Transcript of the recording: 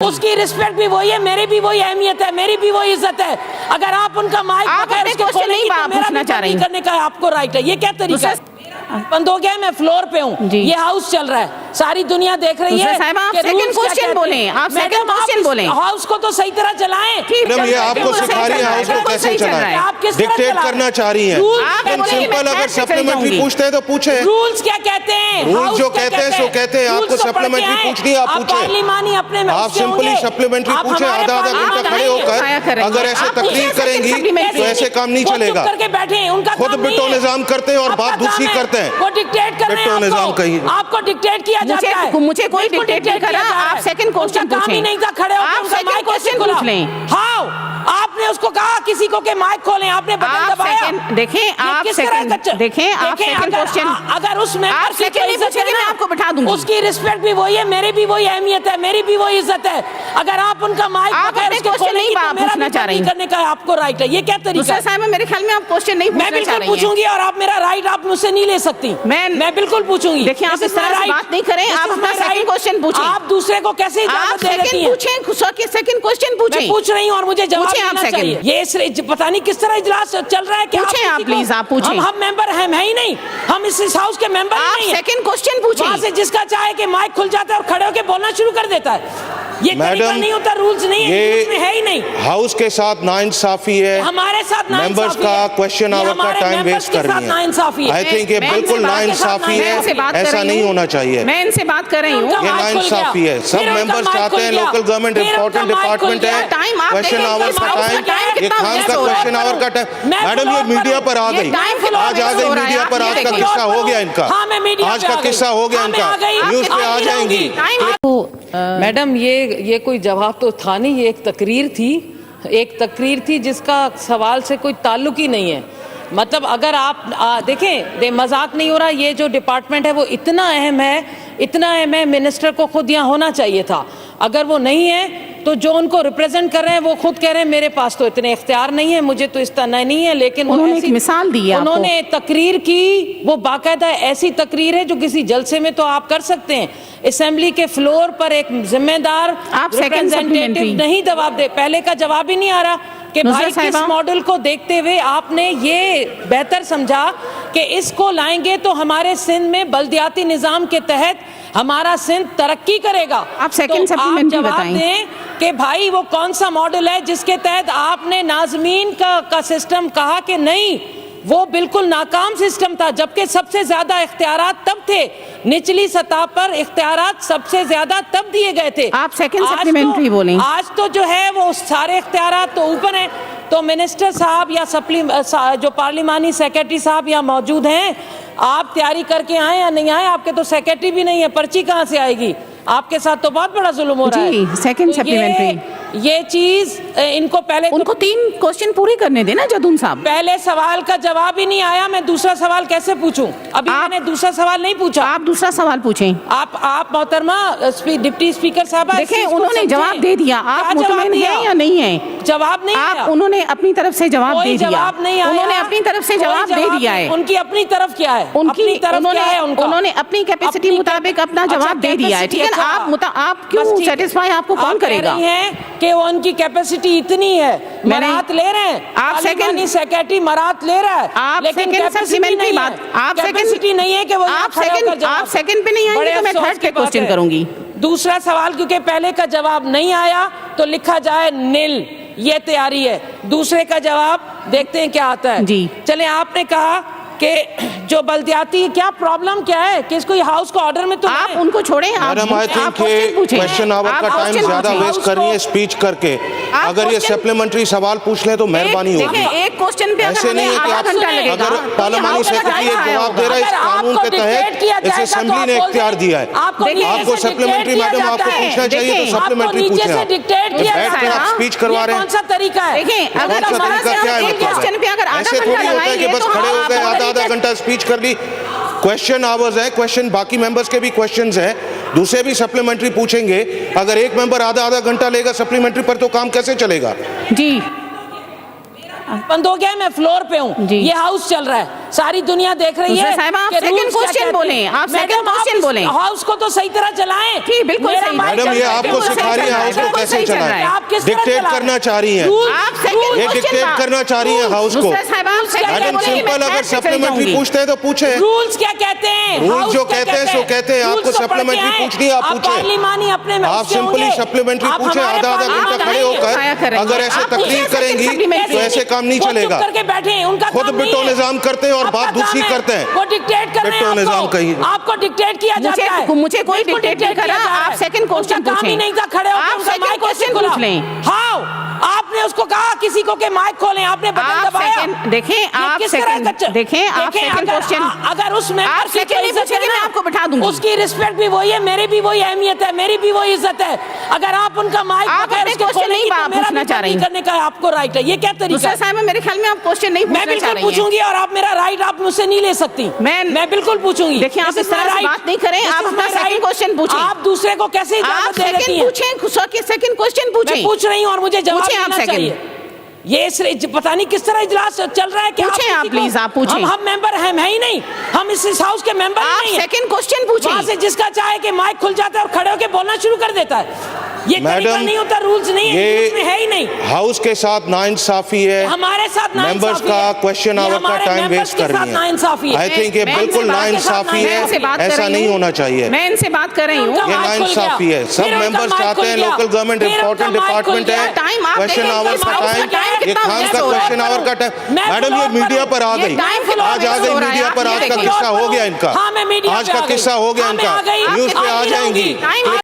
उसकी रिस्पेक्ट भी वही है, मेरी भी वही अहमियत है, मेरी भी वही इज्जत है। अगर आप उनका माइक करने का आपको राइट है। ये क्या तरीका है? बंद हो गया, मैं फ्लोर पे हूँ, ये हाउस चल रहा है, सारी दुनिया देख रही है। आप सेकंड क्वेश्चन बोलें, आप सेकंड क्वेश्चन बोलें। हाउस को तो सही तरह चलाएं। मैडम ये आपको सिखा रही है हाउस को कैसे चलाएं, आप किस तरह डिक्टेट करना चाह रही हैं। सिंपल, अगर सप्लीमेंट्री पूछते हैं तो पूछे। रूल्स क्या कहते हैं? रूल्स जो कहते हैं सो कहते हैं। आपको सप्लीमेंट्री पूछनी है, आप पूछे। आप सिंपली सप्लीमेंट्री पूछे, आधा आधा घंटा खड़े होकर अगर ऐसे तकरीर करेंगी तो ऐसे काम नहीं चलेगा। खुद बिटो निजाम करते हैं और बात दूसरी करते हैं। वो डिक्टेट कर रहे हैं आपको डिक्टेट किया जाता है। मुझे कोई डिक्टेट नहीं कर रहा। आप सेकंड क्वेश्चन पूछें। काम ही नहीं था, खड़े होकर उनका माइक क्वेश्चन पूछ लें। हाउ आपने उसको कहा किसी को के माइक खोलें, आपने बटन दबाया। देखें आप सेकंड क्वेश्चन, अगर उस मेंबर की इज्जत है मैं आपको बिठा दूंगी। उसकी रिस्पेक्ट भी वही है, मेरी भी वही अहमियत है, मेरी भी वही इज्जत है। अगर आप उनका माइक क्वेश्चन नहीं पूछना चाह रही करने का आपको राइट है। ये क्या तरीका है? साहब मेरे ख्याल में आप क्वेश्चन नहीं पूछना चाह रही हैं। मैं पूछूंगी और आप मेरा राइट आप मुझसे नहीं ले सकती। मैं बिल्कुल पूछूंगी। देखिए आप इस तरह से बात नहीं करें। आप अपना सेकंड क्वेश्चन पूछें। आप दूसरे को कैसे इजाजत दे देती हैं? सेकंड क्वेश्चन पूछें। मैं पूछ रही हूँ और मुझे जवाब देना चाहिए। ये पता नहीं किस तरह इजलास चल रहा है। क्या पूछें आप प्लीज, आप पूछें। हम मेंबर हैं ही नहीं, हम इस हाउस के मेंबर नहीं हैं। सेकंड क्वेश्चन पूछें। वहाँ से जिसका चाहे कि माइक खुल जाता है और खड़े होकर बोलना शुरू कर देता है। ये तरीका नहीं होता, रूल्स नहीं है, इसमें है ही नहीं। हाउस के साथ नाइंसाफी है, हमारे साथ मेंबर्स का क्वेश्चन आवर का टाइम वेस्ट कर रही है। आई थिंक ये बिल्कुल नाइंसाफी है, ऐसा नहीं होना चाहिए। मैं इनसे बात कर रही हूँ, ये नाइंसाफी है। सब मेंबर्स चाहते हैं लोकल गवर्नमेंट इंपॉर्टेंट डिपार्टमेंट है, क्वेश्चन आवर का टाइम, ये खान का क्वेश्चन आवर का टाइम। मैडम ये मीडिया पर आ गई, आज आ गई मीडिया पर। आज का किस्सा हो गया इनका, आज का किस्सा हो गया इनका, न्यूज पे आ जाएंगी। मैडम ये कोई जवाब तो था नहीं, ये एक तकरीर थी जिसका सवाल से कोई ताल्लुक ही नहीं है। मतलब अगर आप देखें, मजाक नहीं हो रहा, ये जो डिपार्टमेंट है वो इतना अहम है, मिनिस्टर को खुद यहाँ होना चाहिए था। अगर वो नहीं है तो जो उनको रिप्रेजेंट कर रहे हैं वो खुद कह रहे हैं मेरे पास तो इतने इख्तियार नहीं है, मुझे तो इस तरह नहीं है। लेकिन उन्होंने एक मिसाल दी है, उन्होंने तकरीर की, वो बाकायदा ऐसी तकरीर है जो किसी जलसे में तो आप कर सकते हैं। असेंबली के फ्लोर पर एक जिम्मेदार रिप्रेजेंटेटिव नहीं जवाब दे, पहले का जवाब ही नहीं आ रहा कि भाई किस मॉडल को देखते हुए आपने ये बेहतर समझा कि इसको लाएंगे तो हमारे सिंध में बल्दियाती निजाम के तहत हमारा सिंध तरक्की करेगा। आप सेकंड सप्लीमेंट्री बताएं कि भाई वो कौन सा मॉडल है जिसके तहत आपने नाज़मीन का सिस्टम कहा कि नहीं, वो बिल्कुल नाकाम सिस्टम था। जबकि सबसे ज्यादा इख्तियारात तब थे, निचली सतह पर इख्तियारात सबसे ज्यादा तब दिए गए थे। आप सेकंड सप्लीमेंट्री बोलें। आज तो जो है वो सारे इख्तियारात तो ऊपर हैं। तो मिनिस्टर साहब या जो पार्लिमानी सेक्रेटरी साहब यहाँ मौजूद हैं, आप तैयारी करके आए या नहीं आए? आपके तो सेक्रेटरी भी नहीं है, पर्ची कहाँ से आएगी? आपके साथ तो बहुत बड़ा जुल्म हो रहा है। सेकंड सप्लीमेंट्री ये चीज इनको पहले उनको 3 क्वेश्चन पूरे करने देना जदून साहब। पहले सवाल का जवाब ही नहीं आया, मैं दूसरा सवाल कैसे पूछूं? अभी मैंने दूसरा सवाल नहीं पूछा। आप दूसरा सवाल पूछें। आप मोहतरमा डिप्टी स्पीकर साहब देखें, उन्होंने जवाब दे दिया। आप मुतमईन हैं या नहीं है? जवाब नहीं आया। उन्होंने अपनी तरफ से जवाब दे दिया। जवाब नहीं आया। उन्होंने अपनी तरफ से जवाब दे दिया है। उनकी अपनी तरफ क्या है? उन्होंने अपनी कैपेसिटी मुताबिक अपना जवाब दे दिया है। ठीक है, आप क्यों सेटिस्फाई, आपको कौन करेगा? कि वो उनकी कैपेसिटी इतनी है, मराहत ले रहे हैं। आप सेकंड सेक्रेटरी मराहत ले रहा है, आप लेकिन कैपेसिटी नहीं है। आप कैपेसिटी नहीं है कि वो आप सेकंड पे नहीं आएंगे तो मैं थर्ड पे क्वेश्चन करूंगी। दूसरा सवाल क्योंकि पहले का जवाब नहीं आया तो लिखा जाए नील, ये तैयारी है। दूसरे का जवाब देखते हैं क्या आता है जी। चले, आपने कहा कि जो बल्दियाती क्या प्रॉब्लम क्या है कि इसको हाउस को ऑर्डर में तो आप उनको छोड़ें। Madam I think question hour का टाइम ज्यादा वेस्ट कर रही है स्पीच करके। अगर ये सप्लीमेंट्री सवाल पूछ लें तो मेहरबानी होगी। एक क्वेश्चन पे ऐसे नहीं है कि आप अगर पार्लियामानी सेक्रेटरी एक जवाब दे रहा है, इस कानून के तहत इस असेंबली ने इख्तियार दिया है। आपको सप्लीमेंट्री, मैडम आपको पूछना चाहिए तो सप्लीमेंट्री पूछें। आप स्पीच करवा रहे हैं, कौन सा तरीका है? अगर क्वेश्चन पे अगर ऐसे थोड़ी होता है कि बस खड़े हो गए आधा घंटा स्पीच कर ली। क्वेश्चन आवर्स है, क्वेश्चन बाकी मेंबर्स के भी क्वेश्चंस हैं, दूसरे भी सप्लीमेंट्री पूछेंगे। अगर एक मेंबर आधा घंटा लेगा सप्लीमेंट्री पर तो काम कैसे चलेगा? जी बंद हो गया, मैं फ्लोर पे हूँ, ये हाउस चल रहा है, सारी दुनिया देख रही है दूसरा साहब, आप कि second rules क्या question कहते हैं। बोलें, आप second मैडम, question आप बोलें। हाउस को तो सही तरह चलाएं। जी, बिल्कुल मेरा सही। माइक मैडम, चल ये रहा है, आपको बिल्कुल सिखा सही रही चल है रहा हाउस को बिल्कुल कैसे सही चल रहा चलाएं। है। आप किस तरह डिक्टेट चला रहे करना हैं? चाह रही हैं। Rules, आप second rules, ये question डिक्टेट का- करना चाह रही हैं हाउस को। दूसरा साहब, आप second मैडम बोलेंगे, सिंपल, मैं अगर third पे चली सप्लीमेंट्री जाऊंगी। पूछते हैं तो पूछे। रूल्स क्या कहते हैं? Rules हाउस जो क्या कहते हैं, सो कहते हैं। Rules आपको तो पढ़ के supplementary आए। पूछनी है, आप पूछें। पार्लिमानी अपने में आप उससे सिंपली होंगे। सप्लीमेंट्री आप पूछे, हमारे आधा आधा पार्लियामेंट घंटा में खड़े आएंगे। खाया होकर करेंगे। अगर ऐसे आप तकरीर पूछे करेंगी supplementary। तो ऐसे काम नहीं वो चुप चलेगा। करके बैठे हैं, उनका खुद काम नहीं बिट्टो है। निजाम करते हैं और आपका बात दूसरी काम है। करते हैं। वो डिक्टेट कर रहे हैं बिट्टो निजाम कहिए। आपको डिक्टेट किया जाता है। मुझे कोई बिल्कुल dictate नहीं किया करा, जा रहा आप है। second question उसका काम ही पूछें। नहीं था, खड़े होकर आप उनका second माइक question खोला। पूछ लें। हाउ आपने उसको कहा किसी को के माइक खोलें, आपने बटन आप दबाया। second- देखें, ये आप किस तरह second- का देखें, आप second question- अगर उस मेंबर आप की second नहीं इज्जत है पूछेंगे, ना, मैं आपको बिठा दूंगी। उसकी रिस्पेक्ट भी वही है, मेरी भी वही अहमियत है, मेरी भी वही इज्जत है। अगर आप उनका माइक आप बगैर अपने उसके question खोलेंगी नहीं तो मेरा पूछना भी चाह रही बंदी करने का आपको राइट है। ये क्या तरीका दूसरा है? साहब, मेरे ख्याल में आप क्वेश्चन नहीं मैं पूछना चाह बिल्कुल रही हैं। पूछूंगी और आप मेरा राइट आप मुझसे नहीं ले सकती। मैं बिल्कुल पूछूंगी। देखिए, आप This is इस तरह my से right. बात नहीं करें, This आप is अपना my second right. question पूछें। आप दूसरे को कैसे आप इजाजत दे देती सेकंड हैं? पूछें, सेकंड क्वेश्चन मैं पूछें। पूछ रही हूँ और मुझे जवाब पूछें आप देना second। चाहिए। ये पता नहीं किस तरह इजलास चल रहा है कि पूछें आप, किसी को- please, आप पूछें। हम मेंबर हम है ही नहीं, हम इस हाउस के मेंबर ही आप नहीं हैं। सेकंड क्वेश्चन वहाँ पूछें। से जिसका चाहे कि माइक खुल जाता है और खड़े होकर बोलना शुरू कर देता है। ये तरीका मैडम, नहीं होता, रूल्स नहीं है, ये रूल्स में है ही नहीं। हाउस के साथ नाइंसाफी है। हमारे साथ मेंबर्स नाइंसाफी का है। क्वेश्चन ये आवर का हमारे टाइम members वेस्ट के कर साथ रही है। नाइंसाफी है। आई थिंक ये मैं बिल्कुल इनसे बात के साथ नाइंसाफी मैं इनसे बात है, कर ऐसा रही नहीं हूँ। होना चाहिए। मैं इनसे बात कर रही हूँ। उनका ये माइक खुल नाइंसाफी गया। है। सब फिर उनका मेंबर्स माइक चाहते खुल हैं गया। लोकल गवर्नमेंट फिर इंपॉर्टेंट उनका माइक खुल डिपार्टमेंट गया। है। टाइम आप क्वेश्चन देखें, आवर का हाउस का टाइम, टाइम ये कितना खान वेस्ट का हो रहा है। क्वेश्चन आवर का टाइम। मैं मैडम, ये फ्लोर पर मीडिया हूँ। पर आ ये गई। टाइम फ्लोर आज आ वेस्ट गई हो रहा है। मीडिया पर, आप आज का ये किस्सा फ्लोर हो पर गया हूँ। इनका। हाँ, मैं मीडिया आज पे का आ गई। किस्सा हो गया हाँ, मैं इनका। आ गई। न्यूज पे आज आ नहीं जाएंगी। रहूंगी।